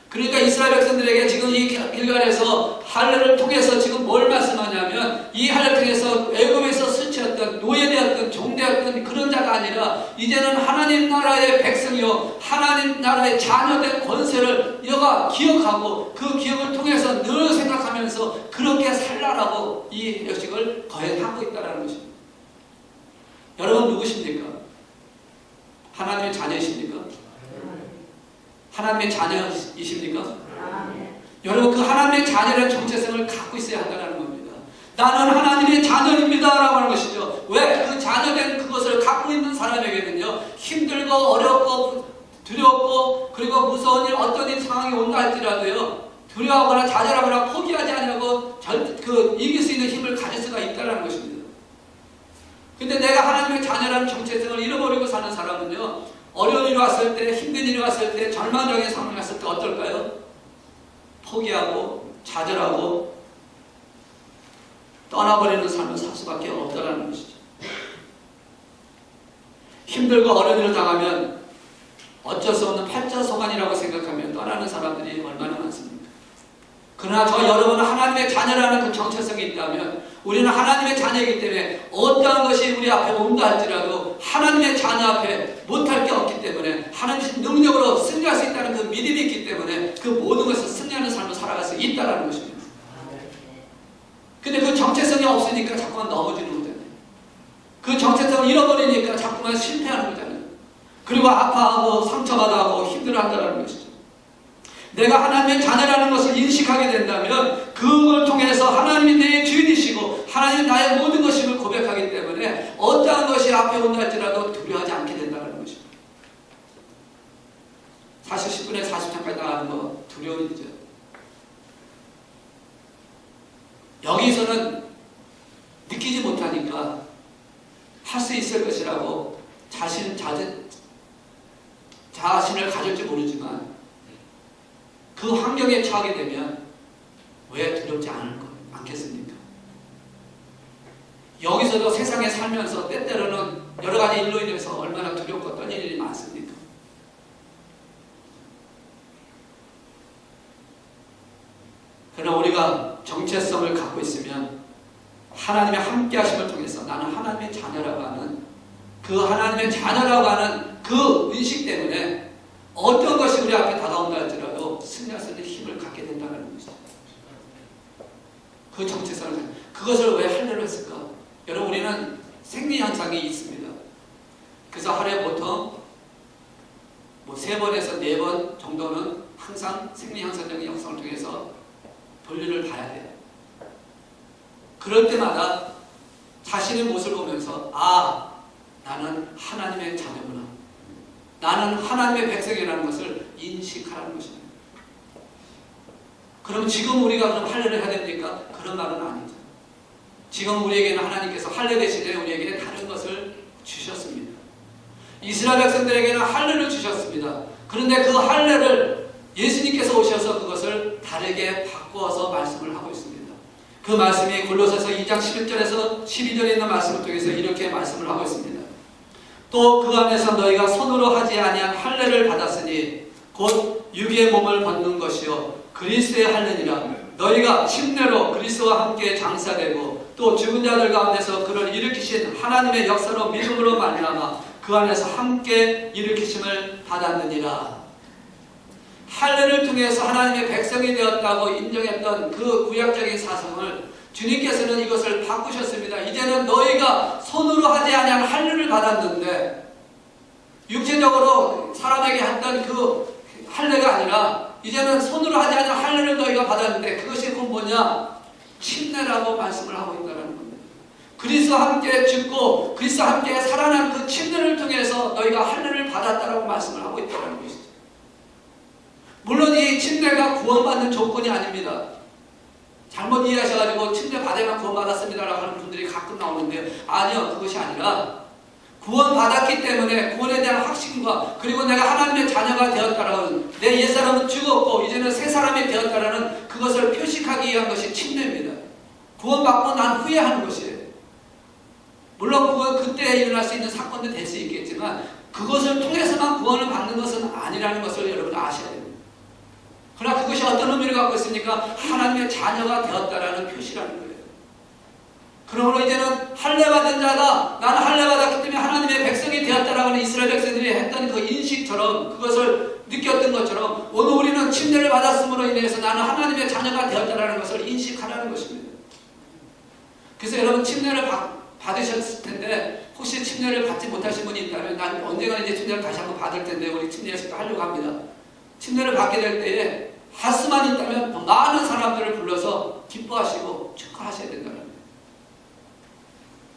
그러니까 이스라엘 백성들에게 지금 이 길갈에서 할례를 통해서 지금 뭘 말씀하냐면 이 할례를 통해서 애굽에서 수치였던 노예되었던 종되었던 그런 자가 아니라 이제는 하나님 나라의 백성이요 하나님 나라의 자녀된 권세를 너가 기억하고 그 기억을 통해서 늘 생각하면서 그렇게 살라라고 이 역식을 거행하고 있다는 것입니다. 여러분 누구십니까? 하나님의 자녀이십니까? 하나님의 자녀이십니까? 여러분 그 하나님의 자녀라는 정체성을 갖고 있어야 한다는 겁니다. 나는 하나님의 자녀입니다 라고 하는 것이죠. 왜? 그 자녀된 그것을 갖고 있는 사람에게는요 힘들고 어렵고 두렵고 그리고 무서운 일 어떤 일 상황이 온다 할지라도요 두려워하거나 좌절하거나 포기하지 않으려고 이길 수 있는 힘을 가질 수가 있다는 것입니다. 근데 내가 하나님의 자녀라는 정체성을 잃어버리고 사는 사람은요 어려운 일이 왔을 때, 힘든 일이 왔을 때, 절망적인 상황이 왔을 때 어떨까요? 포기하고 좌절하고 떠나버리는 삶을 살 수밖에 없다는 것이죠. 힘들고 어려운 일을 당하면 어쩔 수 없는 팔자소관이라고 생각하면 떠나는 사람들이 얼마나 많습니까? 그러나 여러분은 하나님의 자녀라는 그 정체성이 있다면 우리는 하나님의 자녀이기 때문에 어떠한 것이 우리 앞에 온다 할지라도 하나님의 자녀 앞에 못할 게 없기 때문에 하나님의 능력으로 승리할 수 있다는 그 믿음이 있기 때문에 그 모든 것을 승리하는 삶을 살아갈 수 있다는 것입니다. 근데 그 정체성이 없으니까 자꾸만 넘어지는 거잖아요. 그 정체성을 잃어버리니까 자꾸만 실패하는 거잖아요. 그리고 아파하고 상처받아하고 힘들어한다는 것이죠. 내가 하나님의 자녀라는 것을 인식하게 된다면 그걸 통해서 하나님이 내 주인이시고 하나님이 나의 모든 것임을 고백하기 때문에 어떠한 것이 앞에 온다 할지라도 두려워하지 않게 된다는 것입니다. 사실 10분에 40장까지 나가는 거 두려운 일이죠. 여기서는 느끼지 못하니까 할 수 있을 것이라고 자신을 가질지 모르지만 그 환경에 처하게 되면 왜 두렵지 않겠습니까? 여기서도 세상에 살면서 때때로는 여러 가지 일로 인해서 얼마나 두렵고 떨리는 일이 많습니까? 그러나 우리가 정체성을 갖고 있으면 하나님의 함께 하심을 통해서 나는 하나님의 자녀라고 하는 그 하나님의 자녀라고 하는 그 인식 때문에 어떤 것이 우리 앞에 다가온다 할지라도 승리할 수 있는 힘을 갖게 된다는 것이죠. 그 정체성을 그것을 왜 하려고 했을까? 여러분 우리는 생리현상이 있습니다. 그래서 하루에 보통 3번에서 4번 정도는 항상 생리현상적인 영상을 통해서 볼일을 봐야 돼요. 그럴 때마다 자신의 모습을 보면서 나는 하나님의 자녀구나. 나는 하나님의 백성이라는 것을 인식하라는 것입니다. 그럼 지금 우리가 그럼 할례를 해야 됩니까? 그런 말은 아니죠. 지금 우리에게는 하나님께서 할례 대신에 우리에게 다른 것을 주셨습니다. 이스라엘 백성들에게는 할례를 주셨습니다. 그런데 그 할례를 예수님께서 오셔서 그것을 다르게 바꾸어서 말씀을 하고 있습니다. 그 말씀이 골로새서 2장 11절에서 12절에 있는 말씀을 통해서 이렇게 말씀을 하고 있습니다. 또 그 안에서 너희가 손으로 하지 아니한 할례를 받았으니 곧 육의 몸을 벗는 것이요 그리스도의 할례니라. 너희가 침례로 그리스도와 함께 장사되고 또 죽은 자들 가운데서 그를 일으키신 하나님의 역사로 믿음으로 말미암아 그 안에서 함께 일으키심을 받았느니라. 할례를 통해서 하나님의 백성이 되었다고 인정했던 그 구약적인 사상을 주님께서는 이것을 바꾸셨습니다. 이제는 너희가 손으로 하지 아니한 할례를 받았는데 육체적으로 사람에게 했던 그 할례가 아니라 이제는 손으로 하지 아니한 할례를 너희가 받았는데 그것이 곧 뭐냐? 침례라고 말씀을 하고 있다는 겁니다. 그리스도와 함께 죽고 그리스도와 함께 살아난 그 침례를 통해서 너희가 할례를 받았다라고 말씀을 하고 있다는 것이죠. 물론 이 침례가 구원받는 조건이 아닙니다. 잘못 이해하셔가지고 침례 받아야만 구원받았습니다라고 하는 분들이 가끔 나오는데 아니요, 그것이 아니라 구원받았기 때문에 구원에 대한 확신과 그리고 내가 하나님의 자녀가 되었다라는 내 옛사람은 죽었고 이제는 새 사람이 되었다라는 그것을 표식하기 위한 것이 침례입니다. 구원받고 난 후에 하는 것이에요. 물론 그건 그때 일어날 수 있는 사건도 될 수 있겠지만 그것을 통해서만 구원을 받는 것은 아니라는 것을 여러분 아셔야 됩니다. 그러나 그것이 어떤 의미를 갖고 있습니까? 하나님의 자녀가 되었다라는 표시라는 거예요. 그러므로 이제는 할례받은 자가 나는 할례받았기 때문에 하나님의 백성이 되었다라고 하는 이스라엘 백성들이 했던 그 인식처럼 그것을 느꼈던 것처럼 오늘 우리는 침례를 받았음으로 인해서 나는 하나님의 자녀가 되었다라는 것을 인식하라는 것입니다. 그래서 여러분 침례를 받으셨을 텐데 혹시 침례를 받지 못하신 분이 있다면 난 언젠가 이제 침례를 다시 한번 받을 텐데 우리 침례 예식도 하려고 합니다. 침례를 받게 될 때에 할 수만 있다면 더 많은 사람들을 불러서 기뻐하시고 축하하셔야 된다는 거예요.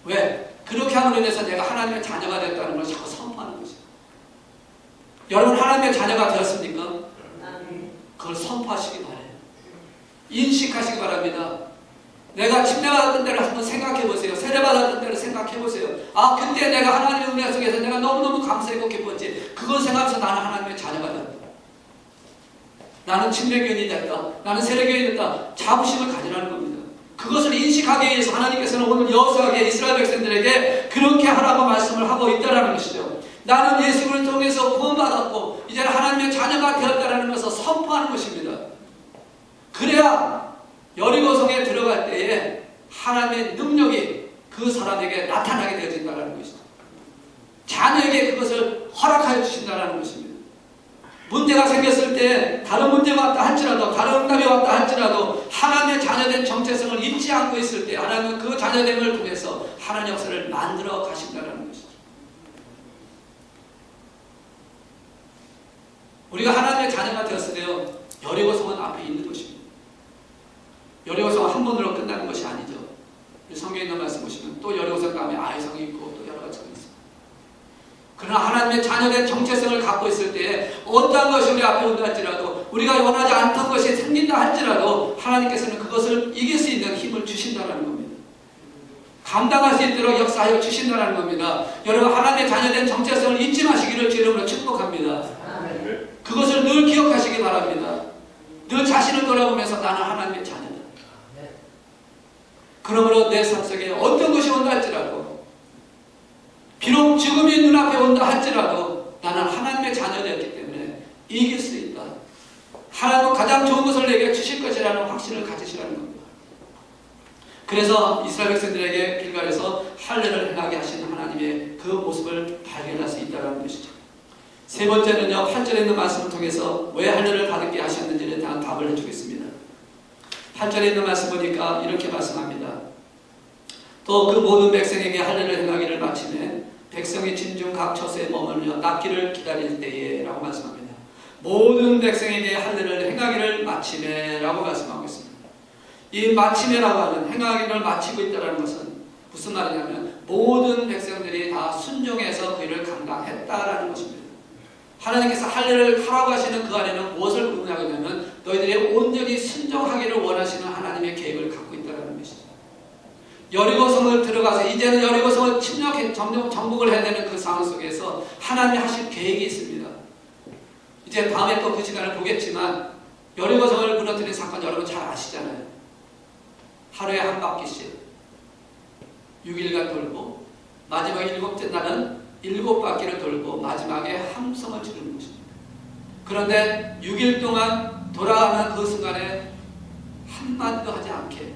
왜? 그렇게 함으로 인해서 내가 하나님의 자녀가 됐다는 걸 자꾸 선포하는 것이에요. 여러분 하나님의 자녀가 되었습니까? 그걸 선포하시기 바라요. 인식하시기 바랍니다. 내가 침례받았던 때를 한번 생각해 보세요. 세례받았던 때를 생각해 보세요. 그때 내가 하나님의 은혜 속에서 내가 너무너무 감사했고 기뻤지. 그걸 생각하면서 나는 하나님의 자녀가 됐다. 나는 침례교인이 됐다. 나는 세례교인이 됐다. 자부심을 가지라는 겁니다. 그것을 인식하기 위해서 하나님께서는 오늘 여호수아에게 이스라엘 백성들에게 그렇게 하라고 말씀을 하고 있다는 것이죠. 나는 예수를 통해서 구원받았고 이제는 하나님의 자녀가 되었다는 것을 선포하는 것입니다. 그래야 여리고성에 들어갈 때에 하나님의 능력이 그 사람에게 나타나게 되어진다는 것이죠. 자녀에게 그것을 허락하여 주신다는 것입니다. 문제가 생겼을 때 다른 문제가 왔다 할지라도 다른 응답이 왔다 할지라도 하나님의 자녀된 정체성을 잊지 않고 있을 때 하나님은 그 자녀됨을 통해서 하나님의 역사를 만들어 가신다는 것이죠. 우리가 하나님의 자녀가 되었을 때요 여리고성은 앞에 있는 것입니다. 여리고성은 한 번으로 끝나는 것이 아니죠. 성경에 있는 말씀 보시면 또 여리고성 다음에 아이성이 있고 또 여러 가지가 있습니다. 그러나 하나님의 자녀된 정체성을 갖고 있을 때 어떠한 것이 우리 앞에 온다 할지라도 우리가 원하지 않던 것이 생긴다 할지라도 하나님께서는 그것을 이길 수 있는 힘을 주신다는 겁니다. 감당할 수 있도록 역사하여 주신다는 겁니다. 여러분 하나님의 자녀된 정체성을 잊지 마시기를 주 이름으로 축복합니다. 그것을 늘 기억하시기 바랍니다. 늘 자신을 돌아보면서 나는 하나님의 자녀다. 그러므로 내 삶 속에 어떤 것이 온다 할지라도, 비록 죽음이 눈앞에 온다 할지라도 나는 하나님의 자녀되었기 때문에 이길 수 있다. 하나님은 가장 좋은 것을 내게 주실 것이라는 확신을 가지시라는 겁니다. 그래서 이스라엘 백성들에게 길갈에서 할례를 행하게 하신 하나님의 그 모습을 발견할 수 있다는 것이죠. 세 번째는요, 8절에 있는 말씀을 통해서 왜 할례를 받게 하셨는지에 대한 답을 해주겠습니다. 8절에 있는 말씀 보니까 이렇게 말씀합니다. 또 그 모든 백성에게 할례를 행하기를 마치매 백성이 진중 각 처소에 머물며 낫기를 기다릴 때에 라고 말씀합니다. 모든 백성에게 할례를 행하기를 마치매 라고 말씀하고 있습니다. 이 마치매라고 하는 행하기를 마치고 있다는 것은 무슨 말이냐면 모든 백성들이 다 순종해서 그 일을 감당했다라는 것입니다. 하나님께서 할례를 하라고 하시는 그 안에는 무엇을 의미하냐면 너희들이 온전히 순종하기를 원하시는 하나님의 계획을 갖고 있다는 것이죠. 여리고성을 들어가서 이제는 여리고성을 침략해 정복을 해야 되는 그 상황 속에서 하나님이 하실 계획이 있습니다. 이제 다음에 또 그 시간을 보겠지만 여리고성을 무너뜨린 사건 여러분 잘 아시잖아요. 하루에 한 바퀴씩 6일간 돌고 마지막 7째 날은 7바퀴를 돌고 마지막에 함성을 지르는 것입니다. 그런데 6일 동안 돌아가는 그 순간에 한마디도 하지 않게,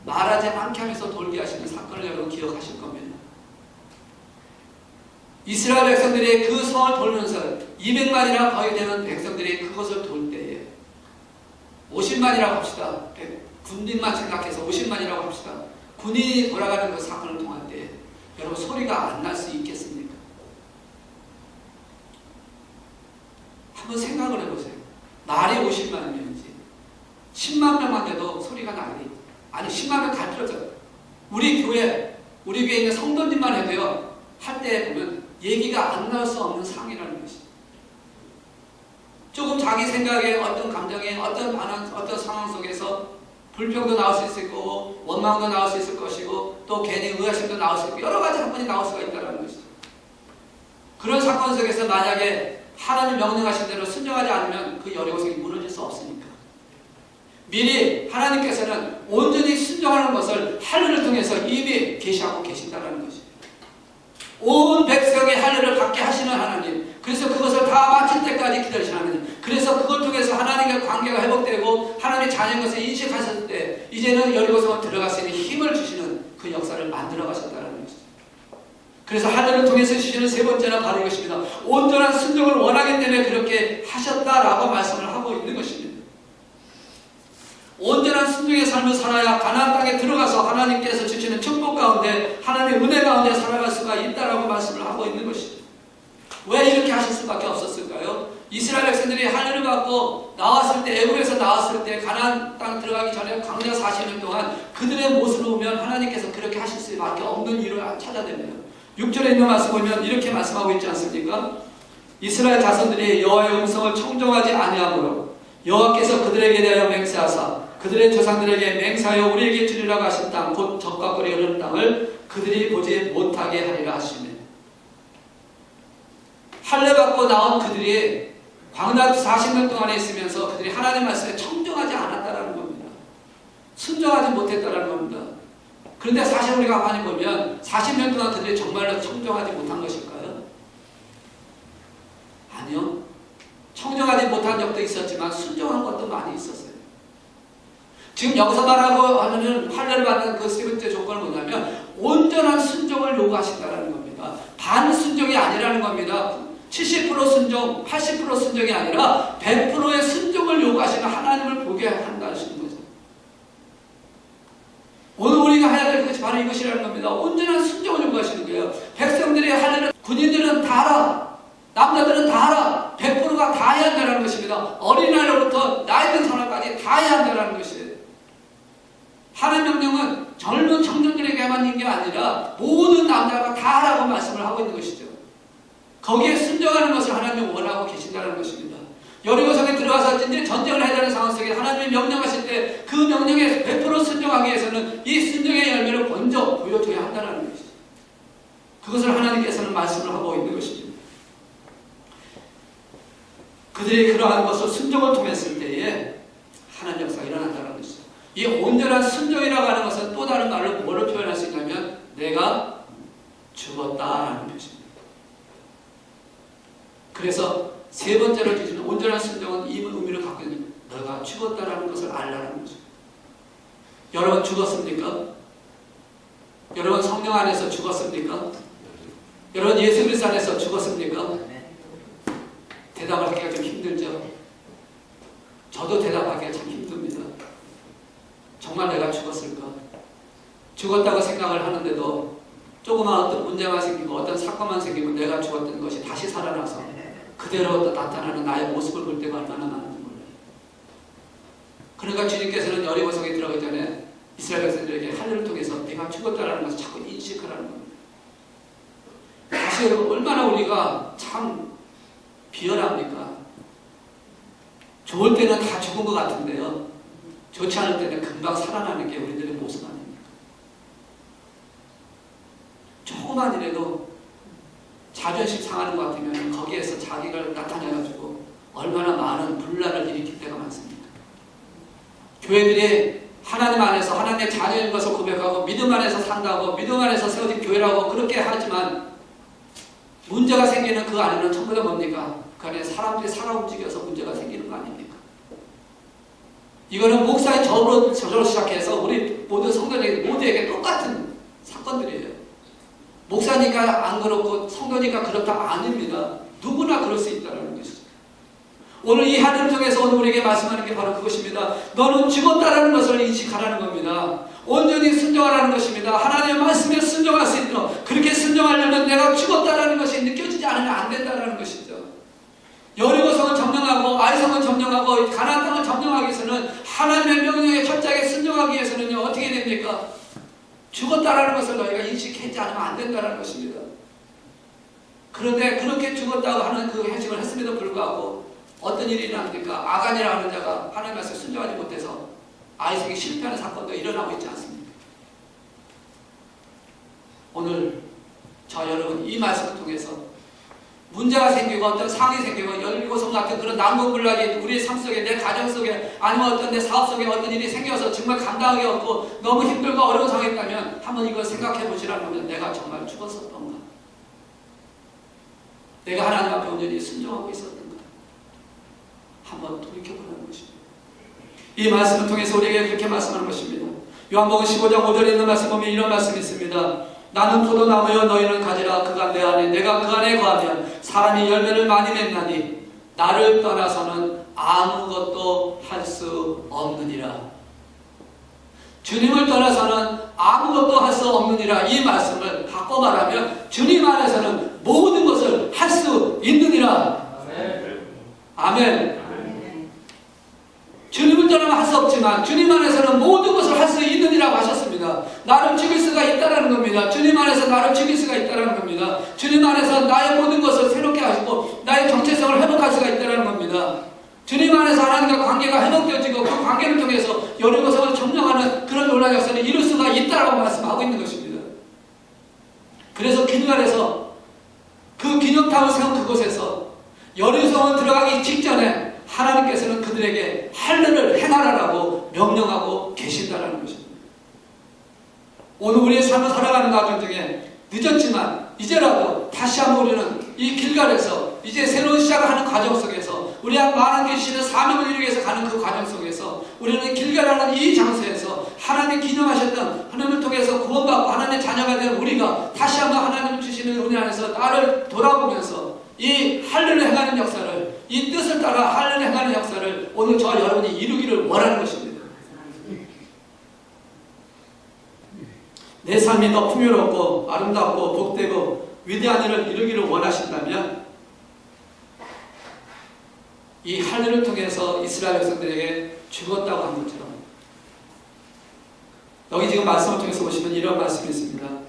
말하지 않게 하면서 돌게 하시는 사건을 여러분 기억하실 겁니다. 이스라엘 백성들이 그 성을 돌면서 200만이나 거의 되는 백성들이 그것을 돌 때에 50만이라고 합시다. 군인만 생각해서 50만이라고 합시다. 군인이 돌아가는 그 사건을 통할 때 여러분 소리가 안 날 수 있겠습니까? 한번 생각을 해보세요. 말이 50만 명이지 10만 명만 돼도 소리가 나리, 아니 10만 명 갈 필요 없어요. 우리 교회에 있는 성도님만 해도요, 할 때 보면 얘기가 안 나올 수 없는 상이라는 것이. 조금 자기 생각에 어떤 감정에 어떤 반응, 어떤 상황 속에서 불평도 나올 수 있을 거고 원망도 나올 수 있을 것이고 또 괜히 의아심도 나올 수 있고 여러 가지 사건이 나올 수가 있다는 것이죠. 그런 사건 속에서 만약에 하나님 명령하신 대로 순종하지 않으면 그 여리고성이 무너질 수 없으니까 미리 하나님께서는 온전히 순종하는 것을 할례를 통해서 이미 계시하고 계신다는 것이죠. 온 백성의 할례를 받게 하시는 하나님, 그래서 그것을 다 마칠 때까지 기다리시는 하나님, 그래서 그걸 통해서 하나님과 관계가 회복되고 하나님의 자녀인 것을 인식하셨을 때 이제는 여리고성을 들어갈 수 있는 힘을 주시는 그 역사를 만들어 가셨다는 것이죠. 그래서 할례를 통해서 주시는 세 번째는 바로 이것입니다. 온전한 순종을 원하기 때문에 그렇게 하셨다라고 말씀을 하고 있는 것입니다. 온전한 순종의 삶을 살아야 가나안 땅에 들어가서 하나님께서 주시는 축복 가운데 하나님의 은혜 가운데 살아갈 수가 있다라고 말씀을 하고 있는 것이죠. 왜 이렇게 하실 수밖에 없었을까요? 이스라엘 백성들이 할례를 받고 나왔을 때, 애굽에서 나왔을 때 가나안 땅 들어가기 전에 광야 40년 동안 그들의 모습을 보면 하나님께서 그렇게 하실 수밖에 없는 이유를 찾아냅니다. 6절에 있는 말씀 보면 이렇게 말씀하고 있지 않습니까? 이스라엘 자손들이 여호와의 음성을 청종하지 아니하므로 여호와께서 그들에게 대하여 맹세하사 그들의 조상들에게 맹세하여 우리에게 주리라고 하신 땅 곧 적과 꿀이 흐르는 땅을 그들이 보지 못하게 하리라 하시네. 할례 받고 나온 그들이 광야 40년 동안에 있으면서 그들이 하나님 말씀에 청종하지 않았다는 겁니다. 순종하지 못했다는 겁니다. 그런데 사실 우리가 많이 보면 40년 동안 그들이 정말로 청종하지 못한 것일까요? 아니요. 청종하지 못한 적도 있었지만 순종한 것도 많이 있었어요. 지금 여기서 말하고 하는 할례를 받는 그 세 번째 조건은 뭐냐면 온전한 순종을 요구하신다는 겁니다. 반순종이 아니라는 겁니다. 70% 순종, 80% 순종이 아니라 100%의 순종을 요구하시는 하나님을 보게 한다는 거죠. 오늘 우리가 해야 될 것이 바로 이것이라는 겁니다. 온전한 순종을 요구하시는 거예요. 백성들이 할례를, 군인들은 다 하라, 남자들은 다 하라, 100%가 다 해야 한다는 것입니다. 어린아이로부터 나이 든 사람까지 다 해야 한다는 것이에요. 하나님 명령은 젊은 청년들에게만 있는 게 아니라 모든 남자가 다 하라고 말씀을 하고 있는 것이죠. 거기에 순종하는 것을 하나님이 원하고 계신다는 것입니다. 여리고성에 들어가서 이제 전쟁을 해야 되는 상황 속에 하나님이 명령하실 때 그 명령에 100% 순종하기 위해서는 이 순종의 열매를 먼저 보여줘야 한다는 것이죠. 그것을 하나님께서는 말씀을 하고 있는 것입니다. 그들이 그러한 것을 순종을 통했을 때에 하나님 역사가 일어난다는 것이죠. 이 온전한 순종이라고 하는 것은 또 다른 말로 뭐를 표현할 수 있냐면 내가 죽었다라는 표시입니다. 그래서 세 번째로 주시는 온전한 순종은 이 의미를 갖고 있는 너가 죽었다라는 것을 알라는 거죠. 여러분 죽었습니까? 여러분 성령 안에서 죽었습니까? 여러분 예수 그리스도 안에서 죽었습니까? 대답을 하기가 좀 힘들죠. 저도 대답하기가 참 힘듭니다. 정말 내가 죽었을까? 죽었다고 생각을 하는데도 조그만 어떤 문제만 생기고 어떤 사건만 생기면 내가 죽었던 것이 다시 살아나서 그대로 나타나는 나의 모습을 볼 때가 얼마나 많은지 몰라요. 그러니까 주님께서는 여리고성에 들어가기 전에 이스라엘 백성들에게 할례를 통해서 내가 죽었다라는 것을 자꾸 인식하라는 겁니다. 다시 여러분 얼마나 우리가 참 비열합니까? 좋을 때는 다 죽은 것 같은데요. 좋지 않을 때는 금방 살아나는 게 우리들의 모습 아닙니까? 조금만 이라도 자존심 상하는 것 같으면 거기에서 자기가 나타내가지고 얼마나 많은 분란을 일으킬 때가 많습니다. 교회들이 하나님 안에서 하나님의 자녀인 것을 고백하고 믿음 안에서 산다고 믿음 안에서 세워진 교회라고 그렇게 하지만 문제가 생기는 그 안에는 전부 다 뭡니까? 그 안에 사람들이 살아 움직여서 문제가 생기는 거 아닙니까? 이거는 목사의 저로 시작해서 우리 모든 성도들 모두에게 똑같은 사건들이에요. 목사니까 안 그렇고 성도니까 그렇다 아닙니다. 누구나 그럴 수 있다는 것이죠. 오늘 이 하늘을 통해서 오늘 우리에게 말씀하는 게 바로 그것입니다. 너는 죽었다라는 것을 인식하라는 겁니다. 온전히 순종하라는 것입니다. 하나님의 말씀에 순종할 수 있도록 그렇게 순종하려면 내가 죽었다라는 것이 느껴지지 않으면 안 된다는 것이죠. 여리고성을 점령하고 아이성을 점령하고 가나안 땅을 점령하기 위해서는 하나님의 명령에 철저하게 순종하기 위해서는요 어떻게 됩니까? 죽었다라는 것을 너희가 인식하지 않으면 안 된다는 것입니다. 그런데 그렇게 죽었다고 하는 그 해석을 했음에도 불구하고 어떤 일이 일어납니까? 아간이라는 하는 자가 하나님의 말씀에 순종하지 못해서 아이성이 실패하는 사건도 일어나고 있지 않습니까? 오늘 저 여러분 이 말씀을 통해서 문제가 생기고 어떤 상이 생기고 여리고성 같은 그런 난공불락이 우리의 삶 속에 내 가정 속에 아니면 어떤 내 사업 속에 어떤 일이 생겨서 정말 감당하기 어렵고 너무 힘들고 어려운 상황이 있다면 한번 이걸 생각해 보시라는 거면 내가 정말 죽었었던가? 내가 하나님 앞에 온전히 순종하고 있었던가? 한번 돌이켜보라는 것입니다. 이 말씀을 통해서 우리에게 그렇게 말씀하는 것입니다. 요한복음 15장 5절에 있는 말씀 보면 이런 말씀이 있습니다. 나는 포도나무여 너희는 가지라. 그가 내 안에 내가 그 안에 거하면 사람이 열매를 많이 맺나니 나를 떠나서는 아무것도 할 수 없느니라. 주님을 떠나서는 아무것도 할 수 없느니라. 이 말씀을 바꿔 말하면 주님 안에서는 모든 것을 할 수 있느니라. 아멘. 주님을 떠나면 할 수 없지만 주님 안에서는 모든 것을 할 수 있느니라고 하셨습니다. 나를 죽일 수가 있다는 겁니다. 주님 안에서 나를 죽일 수가 있다는 겁니다. 주님 안에서 나의 모든 것을 새롭게 하시고 나의 정체성을 회복할 수가 있다는 겁니다. 주님 안에서 하나님과 관계가 회복되어지고 그 관계를 통해서 여리고성을 점령하는 그런 놀라운 역사를 이룰 수가 있다라고 말씀하고 있는 것입니다. 그래서 길갈에서 그 기념탑을 세운 그곳에서 여리고성을 들어가기 직전에 하나님께서는 그들에게 할례를 행하라라고 명령하고 계신다는 것입니다. 오늘 우리의 삶을 살아가는 과정 중에 늦었지만 이제라도 다시 한번 우리는 이 길갈에서 이제 새로운 시작을 하는 과정 속에서 우리가 많은 계시는 사명을 이루기 위해서 가는 그 과정 속에서 우리는 길갈이라는 이 장소에서 하나님 기념하셨던 하나님을 통해서 구원받고 하나님의 자녀가 된 우리가 다시 한번 하나님 주시는 은혜 안에서 나를 돌아보면서 이 할례를 행하는 역사를 이 뜻을 따라 할례를 행하는 역사를 오늘 저 여러분이 이루기를 원하는 것입니다. 내 삶이 더 풍요롭고 아름답고 복되고 위대한 일을 이루기를 원하신다면 이 할례를 통해서 이스라엘 백성들에게 죽었다고 한 것처럼 여기 지금 말씀을 통해서 보시면 이런 말씀이 있습니다.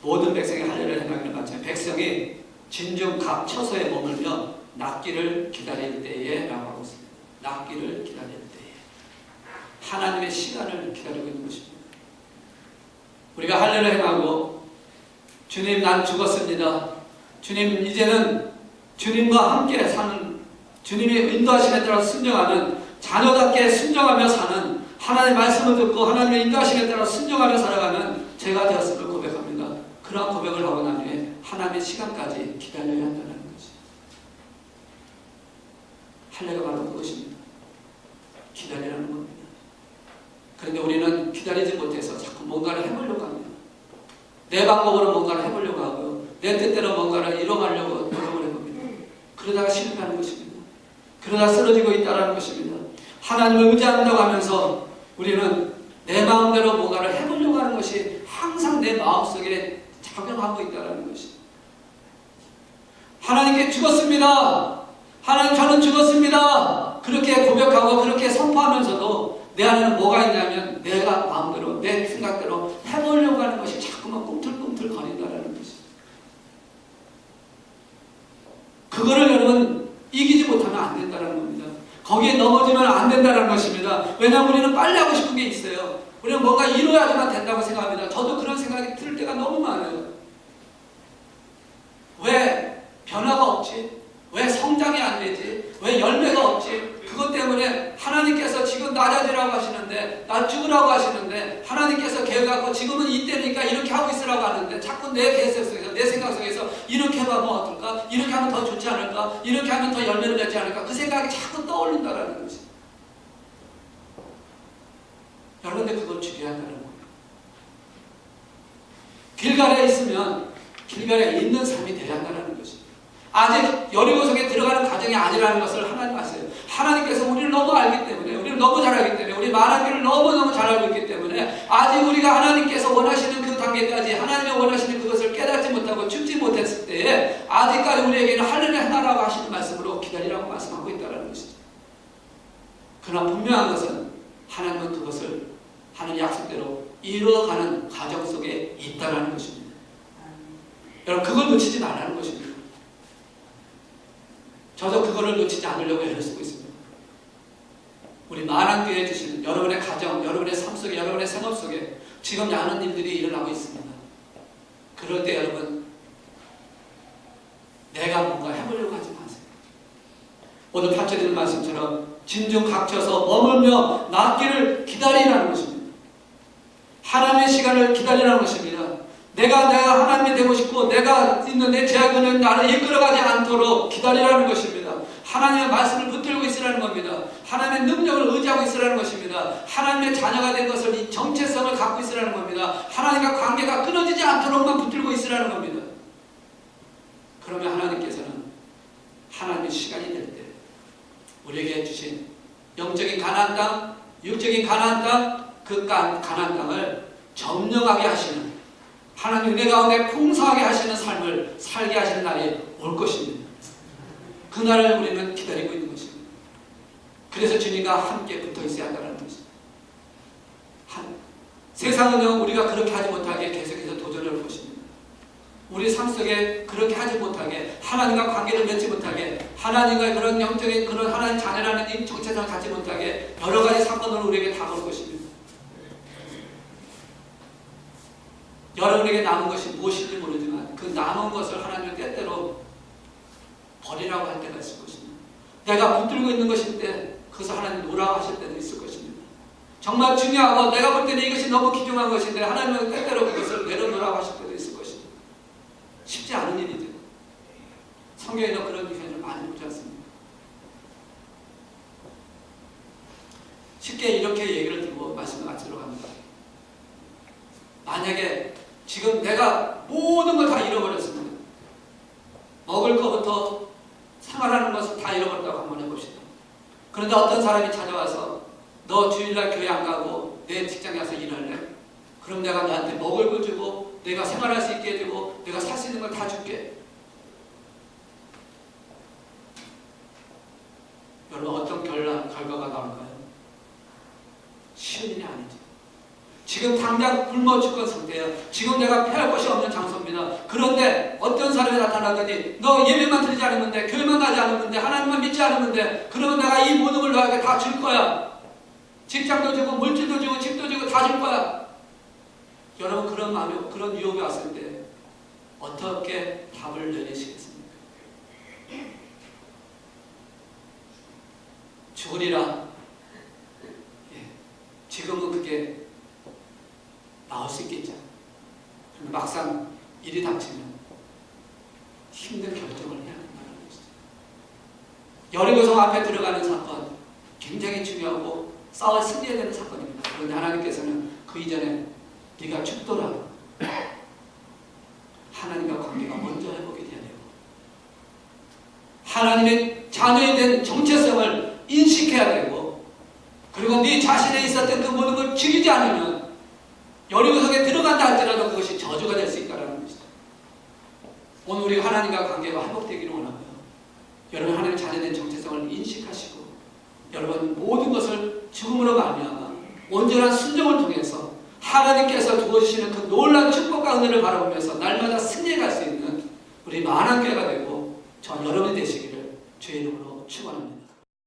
모든 백성이 할례를 행하기를 마치면 백성이 진중 각 처소에 머물며 낫기를 기다릴 때에 라고 하고 있습니다. 낫기를 기다릴 때에 하나님의 시간을 기다리고 있는 것입니다. 우리가 할례를 행하고 주님 난 죽었습니다. 주님 이제는 주님과 함께 사는 주님의 인도하심에 따라 순종하는 자녀답게 순종하며 사는 하나님의 말씀을 듣고 하나님의 인도하심에 따라 순종하며 살아가는 제가 되었음을 고백합니다. 그런 고백을 하고 난 후에 하나님의 시간까지 기다려야 한다는 것이 할례가 바로 그것입니다. 기다리라는 겁니다. 그런데 우리는 기다리지 못해서 자꾸 뭔가를 해보려고 합니다. 내 방법으로 뭔가를 해보려고 하고요. 내 뜻대로 뭔가를 이뤄가려고 노력을 해봅니다. 그러다가 실패하는 것입니다. 그러다 쓰러지고 있다는 것입니다. 하나님을 의지한다고 하면서 우리는 내 마음대로 뭔가를 해보려고 하는 것이 항상 내 마음속에 작용하고 있다는 것입니다. 하나님께 죽었습니다. 하나님 저는 죽었습니다. 그렇게 고백하고 그렇게 선포하면서도 내 안에는 뭐가 있냐면 내가 마음대로 내 생각대로 해보려고 하는 것이 자꾸만 꿈틀꿈틀 거린다는 것입니다. 그거를 여러분 이기지 못하면 안 된다는 겁니다. 거기에 넘어지면 안 된다는 것입니다. 왜냐하면 우리는 빨리 하고 싶은 게 있어요. 우리는 뭔가 이루어야지만 된다고 생각합니다. 저도 그런 생각이 들 때가 너무 많아요. 왜 변화가 없지? 왜 성장이 안 되지? 왜 열매가 없지? 그것 때문에 하나님께서 지금 낮아지라고 하시는데 낮추라고 하시는데 하나님께서 계획하고 지금은 이때니까 이렇게 하고 있으라고 하는데 자꾸 내 계획 속에서 내 생각 속에서 이렇게 하면 어떨까? 이렇게 하면 더 좋지 않을까? 이렇게 하면 더 열매를 맺지 않을까? 그 생각이 자꾸 떠올린다는 것이 여러분들 그걸 죽여야 한다는 거예요. 길갈에 있으면 길갈에 있는 삶이 되어야 한다는 것이 아직 여리고성에 들어가는 과정이 아니라는 것을 하나님 아세요. 하나님께서 우리를 너무 알기 때문에 우리를 너무 잘 알기 때문에 우리 말하기를 너무너무 잘 알고 있기 때문에 아직 우리가 하나님께서 원하시는 그 단계까지 하나님이 원하시는 그것을 깨닫지 못하고 죽지 못했을 때에 아직까지 우리에게는 할례를 해나라고 하시는 말씀으로 기다리라고 말씀하고 있다는 것이죠. 그러나 분명한 것은 하나님은 그것을 하는 약속대로 이루어가는 과정 속에 있다는 것입니다. 여러분 그걸 놓치지 말라는 것입니다. 저도 그거를 놓치지 않으려고 애를 쓰고 있습니다. 우리 만안교회에 주신 여러분의 가정, 여러분의 삶 속에, 여러분의 생업 속에 지금 많은 일들이 일어나고 있습니다. 그럴 때 여러분 내가 뭔가 해보려고 하지 마세요. 오늘 파트리는 말씀처럼 진중 각져서 머물며 낫기를 기다리라는 것입니다. 하나님의 시간을 기다리라는 것입니다. 내가 하나님이 되고 싶고 내가 있는 내 제약은 나를 이끌어가지 않도록 기다리라는 것입니다. 하나님의 말씀을 붙들고 있으라는 겁니다. 하나님의 능력을 의지하고 있으라는 것입니다. 하나님의 자녀가 된 것을 이 정체성을 갖고 있으라는 겁니다. 하나님과 관계가 끊어지지 않도록만 붙들고 있으라는 겁니다. 그러면 하나님께서는 하나님의 시간이 될 때 우리에게 주신 영적인 가나안 땅, 육적인 가나안 땅, 그 가나안 땅을 점령하게 하시는 하나님 내 가운데 풍성하게 하시는 삶을 살게 하시는 날이 올 것입니다. 그날을 우리는 기다리고 있는 것입니다. 그래서 주님과 함께 붙어 있어야 한다는 것입니다. 세상은 우리가 그렇게 하지 못하게 계속해서 도전할 것입니다. 우리 삶 속에 그렇게 하지 못하게 하나님과 관계를 맺지 못하게 하나님과 그런 영적인 그런 하나님 자녀라는 이 정체성을 갖지 못하게 여러 가지 사건으로 우리에게 다가올 것입니다. 여러분에게 남은 것이 무엇인지 모르지만 그 남은 것을 하나님은 때때로 버리라고 할 때가 있을 것입니다. 내가 붙들고 있는 것인데 그것을 하나님 놓으라고 하실 때도 있을 것입니다. 정말 중요하고 내가 볼 때는 이것이 너무 귀중한 것인데 하나님은 때때로 그것을 내려놓으라고 하실 때도 있을 것입니다. 쉽지 않은 일이죠. 성경에는 그런 표현을 많이 보지 않습니다. 쉽게 이렇게 얘기를 들고 말씀을 마치도록 합니다. 만약에 지금 내가 모든 걸 다 잃어버렸습니다. 먹을 것부터 생활하는 것을 다 잃어버렸다고 한번 해봅시다. 그런데 어떤 사람이 찾아와서 너 주일날 교회 안 가고 내 직장에 가서 일할래? 그럼 내가 너한테 먹을 걸 주고 내가 생활할 수 있게 해주고 내가 살 수 있는 걸 다 줄게. 여러분 어떤 결과가 나올까요? 쉬운 일이 아니죠. 지금 당장 굶어 죽은 상태예요. 지금 내가 피할 곳이 없는 장소입니다. 그런데 어떤 사람이 나타나더니 너 예배만 드리지 않으면 돼. 교회만 가지 않으면 돼. 하나님만 믿지 않으면 돼. 그러면 내가 이 모든 걸 너에게 다 줄 거야. 직장도 주고 물질도 주고 집도 주고 다 줄 거야. 여러분 그런 마음이, 그런 유혹이 왔을 때 어떻게 답을 내리시겠습니까? 죽으리라. 예. 지금은 그게 나올 수 있겠죠. 그런데 막상 일이 닥치면 힘든 결정을 해야 된다는 것이죠. 여리고성 앞에 들어가는 사건 굉장히 중요하고 싸워 승리해야 되는 사건입니다. 그런데 하나님께서는 그 이전에 네가 죽더라. 하나님과 관계가 먼저 회복이 돼야 되고 하나님의 자녀에 대한 정체성을 인식해야 되고 그리고 네 자신에 있었던 그 모든 걸 죽이지 않으면 여리고성에 들어간다 할지라도 그것이 저주가 될 수 있다는 것이죠. 오늘 우리가 하나님과 관계가 회복되기를 원하고요. 여러분 하나님의 자녀된 정체성을 인식하시고 여러분 모든 것을 죽음으로 말미암아 온전한 순종을 통해서 하나님께서 주어주시는 그 놀라운 축복과 은혜를 바라보면서 날마다 승리할 수 있는 우리 만한 교회가 되고 저 여러분이 되시기를 주의 이름으로 축원합니다.